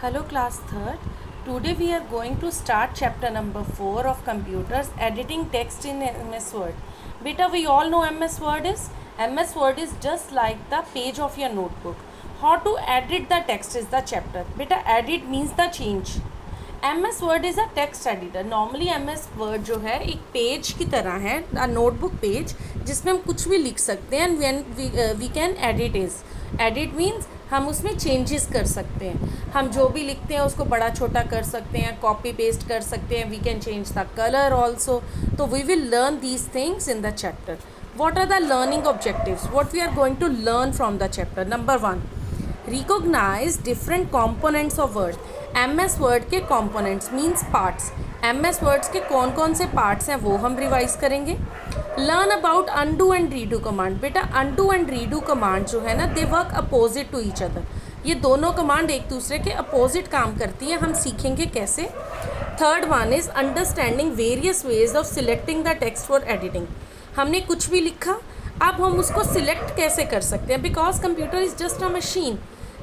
Hello class 3rd. Today we are going to start chapter number 4 of computers, editing text in MS Word. Beta, we all know MS Word is? MS Word is just like the page of your notebook. How to edit the text is the chapter. Beta, edit means the change. MS Word is a text editor. Normally MS Word जो है एक page की तरह है, a notebook page जिसमें हम कुछ भी लिख सकते हैं and when we can edit is. Edit means हम उसमें चेंजेस कर सकते हैं. हम जो भी लिखते हैं उसको बड़ा छोटा कर सकते हैं, कॉपी पेस्ट कर सकते हैं. We can change the colour also. तो we will learn these things in the chapter. What are the learning objectives? What we are going to learn from the chapter. Number 1, recognise different components of Word. MS Word के components means parts. MS Words के कौन कौन से parts हैं वो हम revise करेंगे. Learn about undo and redo command. बेटा अनडू एंड रीडू कमांड जो है ना, they work opposite to each other. ये दोनों कमांड एक दूसरे के अपोजिट काम करती हैं. हम सीखेंगे कैसे. Third one is understanding various ways of selecting the text for editing. हमने कुछ भी लिखा, अब हम उसको सिलेक्ट कैसे कर सकते हैं, because computer is just a machine.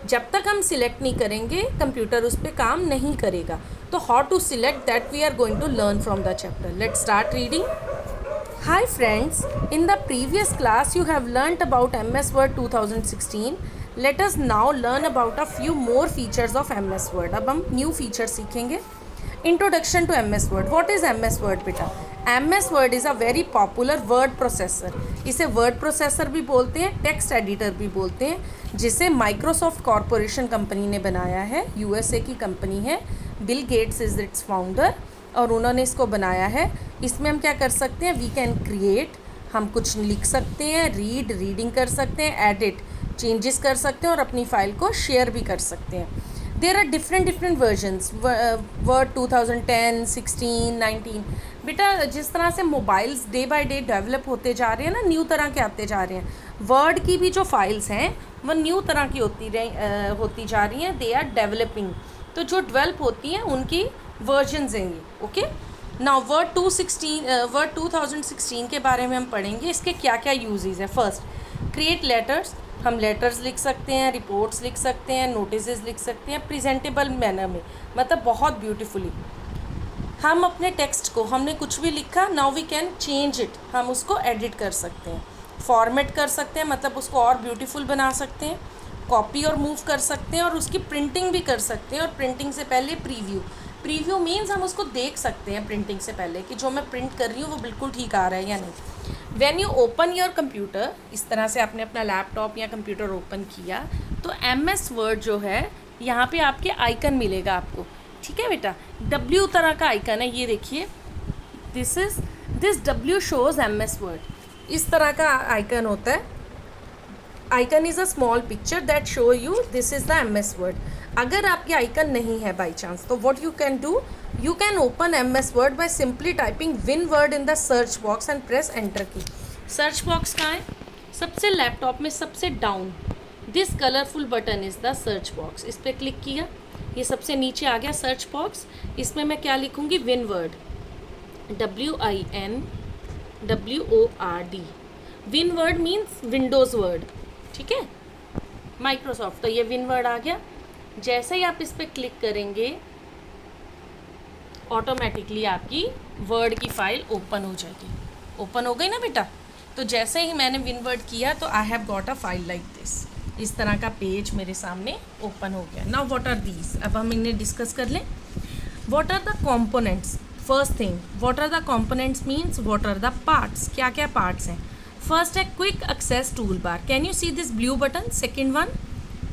जब तक हम सिलेक्ट नहीं करेंगे कंप्यूटर उस पर काम नहीं करेगा. तो how to select that we are going to learn from the chapter. Let's start reading. Hi friends, in the previous class you have learnt about MS Word 2016. Let us now learn about a few more features of MS Word. अब हम new features सीखेंगे. Introduction to MS Word. What is MS Word बेटा? MS Word is a very popular word processor. इसे word processor भी बोलते हैं, text editor भी बोलते हैं, जिसे Microsoft Corporation कंपनी ने बनाया है. USA की कंपनी है. Bill Gates is its founder और उन्होंने इसको बनाया है. इसमें हम क्या कर सकते हैं, वी कैन क्रिएट, हम कुछ लिख सकते हैं, रीडिंग कर सकते हैं, एडिट चेंजेस कर सकते हैं और अपनी फ़ाइल को शेयर भी कर सकते हैं. There are different versions. Word 2010, 16, 19. बेटा जिस तरह से mobiles day by day develop होते जा रहे हैं ना, न्यू तरह के आते जा रहे हैं, वर्ड की भी जो फाइल्स हैं वो न्यू तरह की होती जा रही हैं. They are developing. तो जो डेवलप होती हैं उनकी वर्जन्स हैं ये. ओके. नाउ वर्ड 2016 के बारे में हम पढ़ेंगे. इसके क्या क्या यूजेस है. First, create letters. हम लेटर्स लिख सकते हैं, रिपोर्ट्स लिख सकते हैं, नोटिसेस लिख सकते हैं प्रेजेंटेबल मैनर में, मतलब बहुत ब्यूटीफुली. हम अपने टेक्स्ट को, हमने कुछ भी लिखा, now we can change it. हम उसको एडिट कर सकते हैं, फॉर्मेट कर सकते हैं, मतलब उसको और ब्यूटीफुल बना सकते हैं, कॉपी और मूव कर सकते हैं और उसकी प्रिंटिंग भी कर सकते हैं. और प्रिंटिंग से पहले प्रीव्यू मीन्स हम उसको देख सकते हैं प्रिंटिंग से पहले कि जो मैं प्रिंट कर रही हूँ वो बिल्कुल ठीक आ रहा है या नहीं. When you open your computer, इस तरह से आपने अपना लैपटॉप या कंप्यूटर ओपन किया तो MS वर्ड जो है यहाँ पे आपके आइकन मिलेगा आपको. ठीक है बेटा, W तरह का आइकन है, ये देखिए. This W shows MS word. इस तरह का आइकन होता है. Icon is a small picture that show you this is the MS word. अगर आपके आइकन नहीं है बाई चांस, तो what you can do, you can open MS word by simply typing win word in the search box and press enter की. Search box कहाँ है? सबसे laptop में सबसे down. This colourful button is the search box. इस पर click किया, ये सबसे नीचे आ गया सर्च बॉक्स. इसमें मैं क्या लिखूँगी, win word, WINWORD. Win word means Windows word. ठीक है, माइक्रोसॉफ्ट. तो ये विन वर्ड आ गया. जैसे ही आप इस पर क्लिक करेंगे ऑटोमेटिकली आपकी वर्ड की फ़ाइल ओपन हो जाएगी. ओपन हो गई ना बेटा. तो जैसे ही मैंने विन वर्ड किया तो I have got a file like this. इस तरह का पेज मेरे सामने ओपन हो गया. नाउ व्हाट आर दीज, अब हम इन्हें डिस्कस कर लें. What are the components. First thing, what are the components means what are the parts. क्या क्या पार्ट्स हैं. फर्स्ट है quick access tool bar. Can you see this blue button. Second one,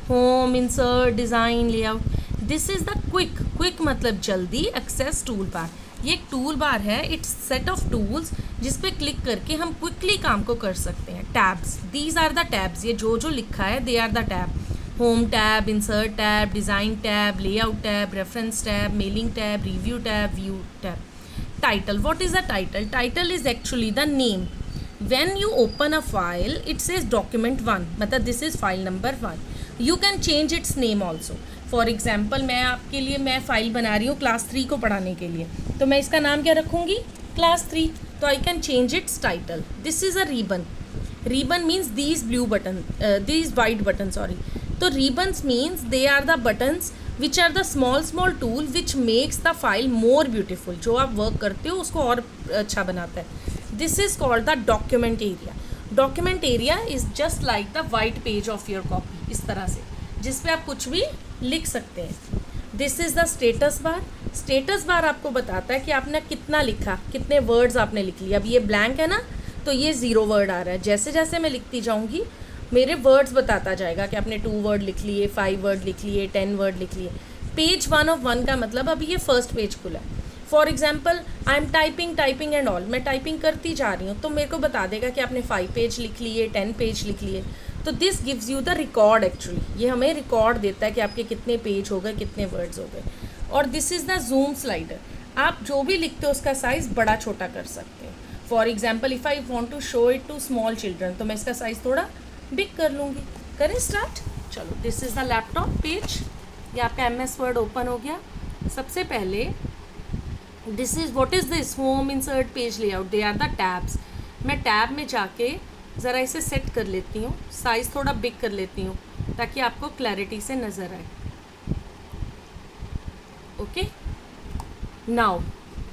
home, insert, design, layout. This is the quick मतलब जल्दी, access tool bar. ये एक tool bar है. इट्स सेट ऑफ टूल्स जिस पे क्लिक करके हम क्विकली काम को कर सकते हैं. Tabs, these are the tabs. ये जो लिखा है they are the tab. Home tab, insert tab, design tab, layout tab, reference tab, mailing tab, review tab, view tab. Title. What is the title. Title is actually the name. When you open a file, it says document 1, मतलब this is file number 1. You can change its name also. For example, मैं file बना रही हूँ class 3 को पढ़ाने के लिए, तो मैं इसका नाम क्या रखूँगी, क्लास 3. तो I can change its title. This is a ribbon. Ribbon means these white buttons. So ribbons means they are the buttons which are the small tool which makes the file more beautiful, जो आप work करते हो उसको और अच्छा बनाता है। This is called the document area. Document area is just like the white page of your copy, इस तरह से, जिसपे आप कुछ भी लिख सकते हैं। This is the status bar. Status बार आपको बताता है कि आपने कितना लिखा, कितने वर्ड्स आपने लिख लिए। अब ये ब्लैंक है ना, तो ये 0 वर्ड आ रहा है। जैसे जैसे मैं लिखती जाऊंगी मेरे वर्ड्स बताता जाएगा कि आपने 2 वर्ड लिख लिए, 5 वर्ड लिख लिए, 10 वर्ड लिख लिए। पेज 1 ऑफ 1 का मतलब अभी ये फर्स्ट पेज खुला है। For example I am typing and all, मैं टाइपिंग करती जा रही हूँ तो मेरे को बता देगा कि आपने 5 पेज लिख लिए, 10 पेज लिख लिए। तो this gives you the record. Actually ये हमें रिकॉर्ड देता है कि आपके कितने पेज हो गए, कितने वर्ड्स हो गए। और this is the zoom slider. आप जो भी लिखते हो उसका साइज़ बड़ा छोटा कर सकते हैं। For example if I want to show it to small children, तो मैं इसका साइज़ थोड़ा बिग कर लूँगी। करें स्टार्ट। चलो, this is the laptop page. ये आपका MS वर्ड ओपन हो गया। सबसे पहले this is what is this, home, insert, page layout, they are the tabs. मैं टैब में जाके ज़रा इसे सेट कर लेती हूँ, साइज़ थोड़ा बिग कर लेती हूँ ताकि आपको क्लैरिटी से नज़र आए। Okay, now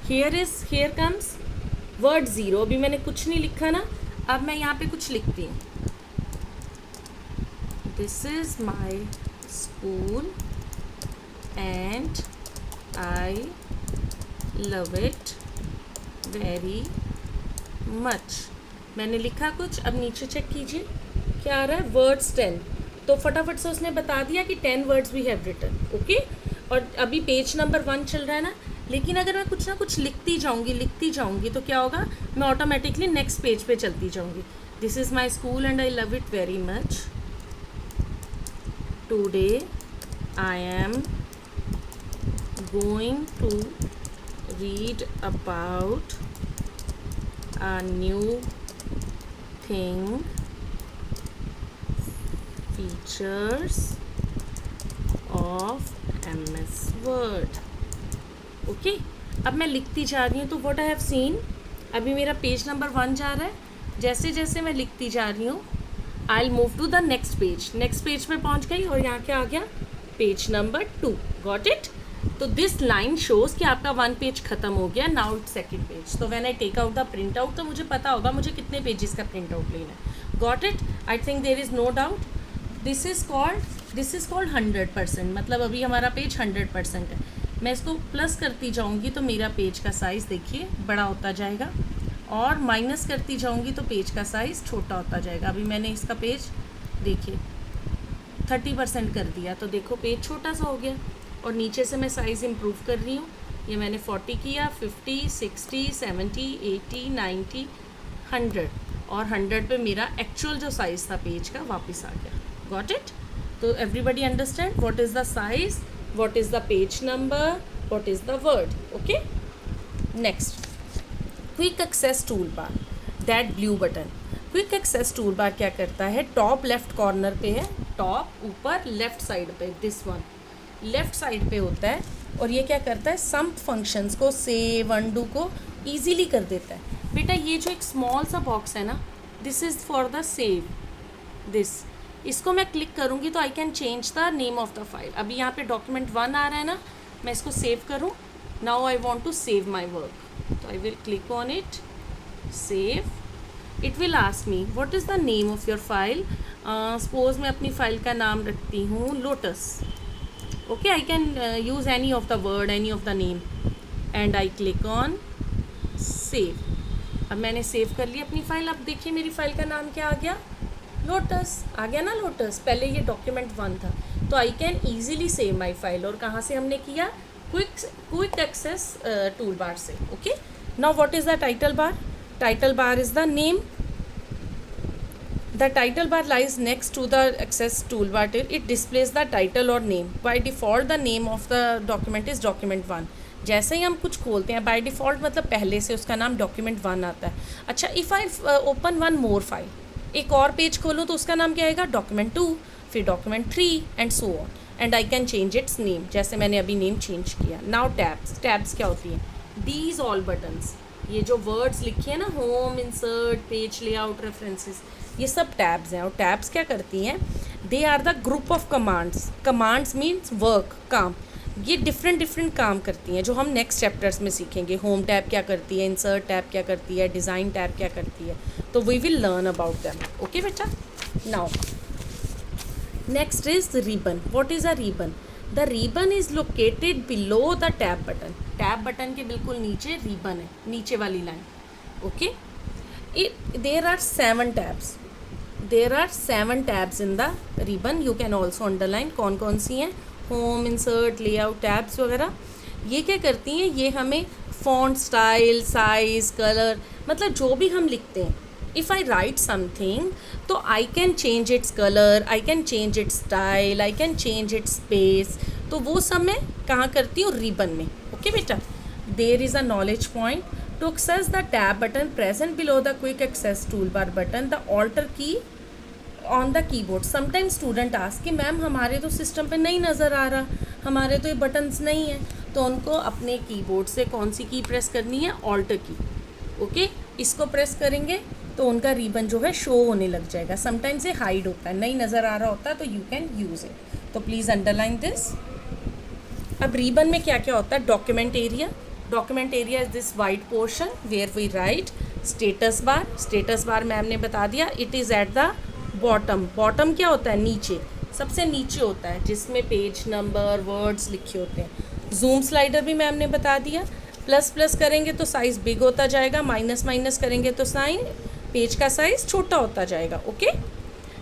here comes word 0। अभी मैंने कुछ नहीं लिखा ना, अब मैं यहाँ पे कुछ लिखती हूँ। This is my school and I love it very much. मैंने लिखा कुछ, अब नीचे चेक कीजिए क्या आ रहा है, वर्ड्स 10। तो फटाफट से उसने बता दिया कि 10 words we have written. Okay, और अभी पेज नंबर 1 चल रहा है ना, लेकिन अगर मैं कुछ ना कुछ लिखती जाऊंगी तो क्या होगा, मैं ऑटोमेटिकली नेक्स्ट पेज पे चलती जाऊंगी। This is my school and I love it very much. Today I am going to read about a new thing, features of MS Word। Okay, अब मैं लिखती जा रही हूँ तो व्हाट आई हैव सीन, अभी मेरा पेज नंबर 1 जा रहा है। जैसे जैसे मैं लिखती जा रही हूँ I will move to the next page. Next page पे पहुँच गई और यहाँ क्या आ गया, पेज नंबर 2। Got it. तो दिस लाइन शोज कि आपका 1 पेज खत्म हो गया, नाउ इट सेकेंड पेज। तो when I take out the print out तो मुझे पता होगा मुझे कितने पेजेस का प्रिंट आउट लेना है। Got it, I think there is no doubt. This is called 100%, मतलब अभी हमारा पेज 100% है। मैं इसको प्लस करती जाऊँगी तो मेरा पेज का साइज़ देखिए बड़ा होता जाएगा, और माइनस करती जाऊँगी तो पेज का साइज़ छोटा होता जाएगा। अभी मैंने इसका पेज देखिए 30% कर दिया तो देखो पेज छोटा सा हो गया। और नीचे से मैं साइज़ इम्प्रूव कर रही हूँ। ये मैंने 40 किया, 50, 60, 70, 80, 90, 100, और 100 पे मेरा एक्चुअल जो साइज़ था पेज का वापस आ गया। Got it. तो everybody understand what is the size, what is the page number, what is the word. Okay, next, quick access tool bar, that blue button. Quick access tool bar क्या करता है, top left corner पे है, top ऊपर left side पे, this one left side पे होता है। और ये क्या करता है, सम फंक्शंस को, सेव, अनडू को ईजीली कर देता है। बेटा ये जो एक स्मॉल सा बॉक्स है ना, this is for the save this, इसको मैं क्लिक करूँगी तो I can change the name of the file. अभी यहाँ पे डॉक्यूमेंट 1 आ रहा है ना, मैं इसको सेव करूँ। Now I want to save my work, तो I will click on it, save. It will ask me what is the name of your file. Suppose मैं अपनी फाइल का नाम रखती हूँ Lotus. Okay, I can use any of the word, any of the name, and I click on save। अब मैंने save कर लिया अपनी फ़ाइल। अब देखिए मेरी फ़ाइल का नाम क्या आ गया, लोटस आ गया ना, लोटस। पहले ये डॉक्यूमेंट 1 था, तो I can easily save my file. और कहाँ से हमने किया, क्विक एक्सेस टूल बार से। Okay, now what is the title bar. Title bar is the name. The title bar lies next to the access toolbar till it displays the title or name. By default the name of the document is document 1। जैसे ही हम कुछ खोलते हैं, by default मतलब पहले से उसका नाम document 1 आता है। अच्छा, if I open one more file, एक और पेज खोलूँ तो उसका नाम क्या आएगा, document 2, फिर document 3 and so on, and I can change its name, जैसे मैंने अभी नेम चेंज किया। Now टैब्स क्या होती हैं, these all buttons, ये जो वर्ड्स लिखे हैं ना, home, insert, page layout, references, ये सब टैब्स हैं। और टैब्स क्या करती हैं, they are the group of commands. Commands means work, काम. ये डिफरेंट काम करती हैं जो हम नेक्स्ट चैप्टर्स में सीखेंगे. होम टैब क्या करती है, इंसर्ट टैब क्या करती है, डिज़ाइन टैब क्या करती है. तो we will learn about them. Okay बेटा. Now next is ribbon. What is a ribbon? The ribbon is located below the tab button. Tab button के बिल्कुल नीचे रिबन है, नीचे वाली line. Okay. There are 7 tabs. There are 7 tabs in the ribbon. You can also underline कौन कौन सी हैं. Home, insert, layout, tabs वगैरह. ये क्या करती हैं, ये हमें फॉन्ट स्टाइल, साइज, कलर, मतलब जो भी हम लिखते हैं, इफ़ आई राइट समथिंग तो I can change its colour, I can change it's style, I can change it's space. तो वो सब मैं कहाँ करती हूँ, रिबन में. ओके बेटा. There is a knowledge point. To access the tab button present below the quick access tool bar button, the alt key on the keyboard. Sometime student ask कि मैम हमारे तो सिस्टम पे नहीं नज़र आ रहा, हमारे तो ये बटन्स नहीं हैं. तो उनको अपने कीबोर्ड से कौन सी की प्रेस करनी है, ऑल्टर की. ओके. इसको प्रेस करेंगे तो उनका रिबन जो है शो होने लग जाएगा. समटाइम्स ये हाइड होता है, नहीं नज़र आ रहा होता है, तो यू कैन यूज़ इट. तो प्लीज़ अंडरलाइन दिस. अब रिबन में क्या क्या होता है. Document area. Document area is this white portion where we write. Status bar. Status bar ma'am ने बता दिया, it is at the bottom. Bottom क्या होता है, नीचे, सबसे नीचे होता है, जिसमें पेज नंबर, वर्ड्स लिखे होते हैं. जूम स्लाइडर भी मैम ने बता दिया. प्लस प्लस करेंगे तो साइज़ बिग होता जाएगा, माइनस माइनस करेंगे तो पेज का साइज़ छोटा होता जाएगा. Okay.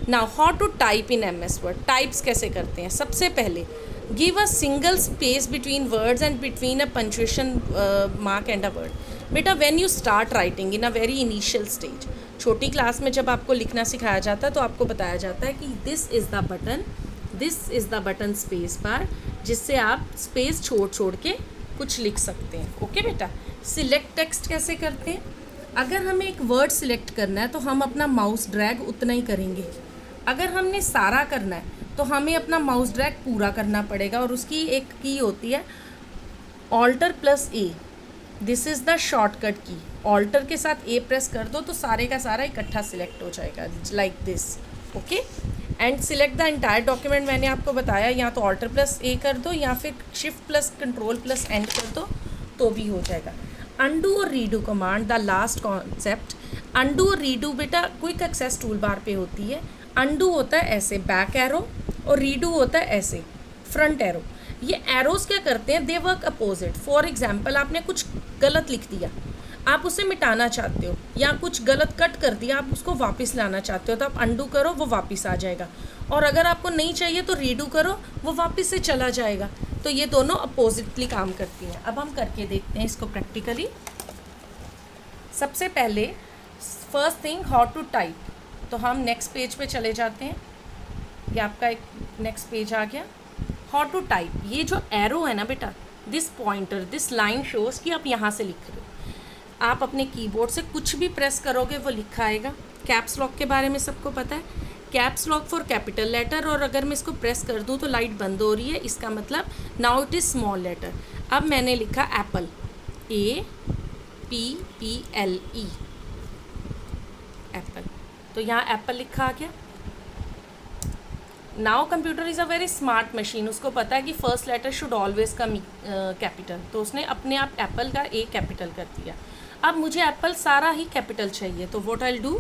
Now how to type in M S Word. Types कैसे करते हैं. सबसे पहले give a single space between words and between a punctuation mark and a word. बेटा when you start writing in a very initial stage, छोटी class में जब आपको लिखना सिखाया जाता है तो आपको बताया जाता है कि this is the button, this is the button space bar, जिससे आप स्पेस छोड़ छोड़ के कुछ लिख सकते हैं. ओके बेटा. सिलेक्ट टेक्स्ट कैसे करते हैं. अगर हमें एक वर्ड सिलेक्ट करना है तो हम अपना माउस ड्रैग उतना ही करेंगे. अगर हमने सारा करना है तो हमें अपना माउस ड्रैग पूरा करना पड़ेगा. और उसकी एक की होती है alter plus A. This is the shortcut key. Alter के साथ ए प्रेस कर दो तो सारे का सारा इकट्ठा सिलेक्ट हो जाएगा, like this. Okay. And select the entire document. मैंने आपको बताया या तो ऑल्टर प्लस ए कर दो या फिर shift plus control plus and कर दो तो भी हो जाएगा. अनडू और redo command, the last concept. Undo और रीडू बेटा क्विक एक्सेस टूल बार पे होती है. अनडू होता है ऐसे बैक एरो और रीडू होता है ऐसे फ्रंट एरो. ये एरोज क्या करते हैं, दे वर्क अपोजिट. फॉर एग्जाम्पल आपने कुछ गलत लिख दिया, आप उसे मिटाना चाहते हो, या कुछ गलत कट कर दिया, आप उसको वापस लाना चाहते हो, तो आप अनडू करो, वो वापस आ जाएगा. और अगर आपको नहीं चाहिए तो रीडू करो, वो वापस से चला जाएगा. तो ये दोनों अपोजिटली काम करती हैं. अब हम करके देखते हैं इसको प्रैक्टिकली. सबसे पहले first thing how to type. तो हम नेक्स्ट पेज पे चले जाते हैं. ये आपका एक नेक्स्ट पेज आ गया. How to type. ये जो एरो है ना बेटा, this pointer, this line shows कि आप यहाँ से लिख रहे हो. आप अपने कीबोर्ड से कुछ भी प्रेस करोगे वो लिखा आएगा. कैप्स लॉक के बारे में सबको पता है. Caps lock for capital letter. और अगर मैं इसको प्रेस कर दूँ तो लाइट बंद हो रही है, इसका मतलब now it is small letter. अब मैंने लिखा एप्पल, APPLE, एप्पल. तो यहाँ एप्पल लिखा आ गया. Now computer is a very smart machine. उसको पता है कि first letter should always come capital. तो उसने अपने आप एप्पल का ए कैपिटल कर दिया. अब मुझे एप्पल सारा ही कैपिटल चाहिए, तो what I do,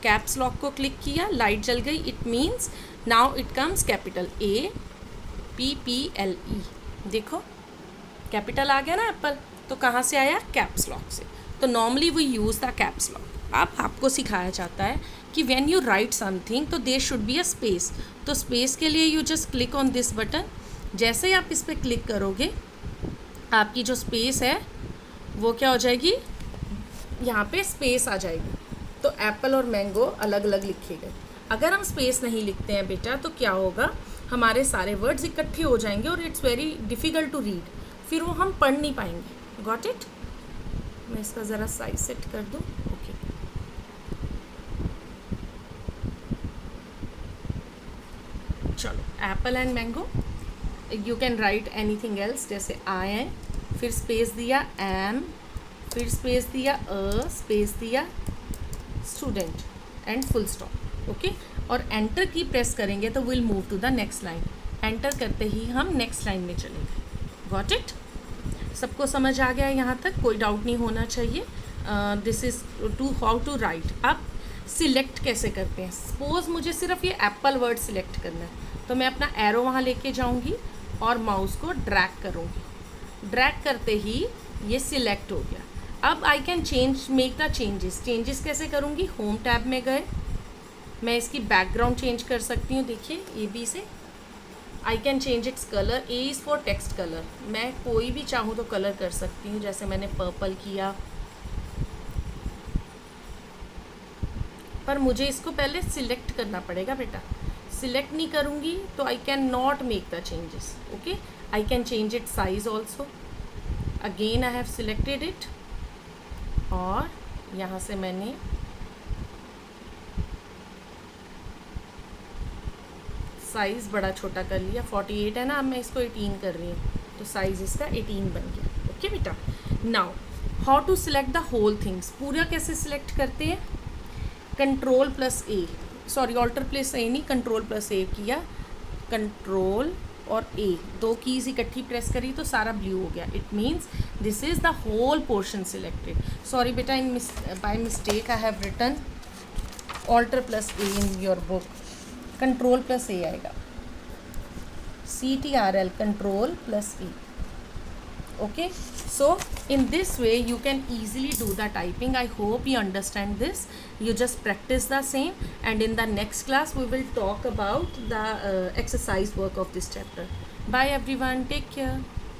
caps lock को क्लिक किया, लाइट जल गई. It means now it comes capital APPLE. देखो कैपिटल आ गया ना एप्पल. तो कहाँ से आया, कैप्स लॉक से. तो normally we use the caps lock. अब आपको सिखाया जाता है कि व्हेन यू राइट समथिंग तो there should be a space. तो स्पेस के लिए you just click on this button. जैसे ही आप इस पर क्लिक करोगे आपकी जो स्पेस है वो क्या हो जाएगी, यहाँ पे स्पेस आ जाएगी. तो एप्पल और मैंगो अलग अलग लिखे गए. अगर हम स्पेस नहीं लिखते हैं बेटा तो क्या होगा, हमारे सारे वर्ड्स इकट्ठे हो जाएंगे और it's very difficult to read. फिर वो हम पढ़ नहीं पाएंगे. Got it. मैं इसका ज़रा साइज सेट कर दूँ. ओके. चलो apple and mango. You can write anything else. जैसे आई है, फिर स्पेस दिया एम, फिर स्पेस दिया स्पेस दिया student and full stop. Okay. और एंटर की प्रेस करेंगे तो will move to the next line. Enter करते ही हम नेक्स्ट लाइन में चलेंगे। Got it? सबको समझ आ गया यहाँ तक? कोई डाउट नहीं होना चाहिए। This is to how to write. अब सिलेक्ट कैसे करते हैं? सपोज मुझे सिर्फ ये एप्पल वर्ड सिलेक्ट करना है, तो मैं अपना एरो वहाँ लेके जाऊँगी और माउस को ड्रैग करूँगी। ड्रैग करते ही ये सिलेक्ट हो गया। अब I can make the changes कैसे करूँगी? होम टैब में गए, मैं इसकी बैकग्राउंड चेंज कर सकती हूँ। देखिए ए बी से I can change its colour. A is for text colour. मैं कोई भी चाहूँ तो कलर कर सकती हूँ, जैसे मैंने पर्पल किया, पर मुझे इसको पहले सिलेक्ट करना पड़ेगा बेटा। सिलेक्ट नहीं करूँगी तो I can not make the changes. Okay, I can change it size also. Again I have selected it और यहाँ से मैंने साइज़ बड़ा छोटा कर लिया। 48 है ना, अब मैं इसको 18 कर रही हूँ, तो साइज़ इसका 18 बन गया। ओके बेटा, now how to select the whole things. पूरा कैसे सिलेक्ट करते हैं? Control plus A, sorry alter plus A नहीं, कंट्रोल प्लस ए किया। कंट्रोल और ए, दो कीज़ इकट्ठी प्रेस करी तो सारा ब्लू हो गया। It means this is the whole portion selected. Sorry बेटा, by mistake I have written alt plus A in your book. Control plus A आएगा, CTRL, control plus A. Okay, so in this way you can easily do the typing. I hope you understand this. You just practice the same, and in the next class we will talk about the exercise work of this chapter. Bye everyone, take care.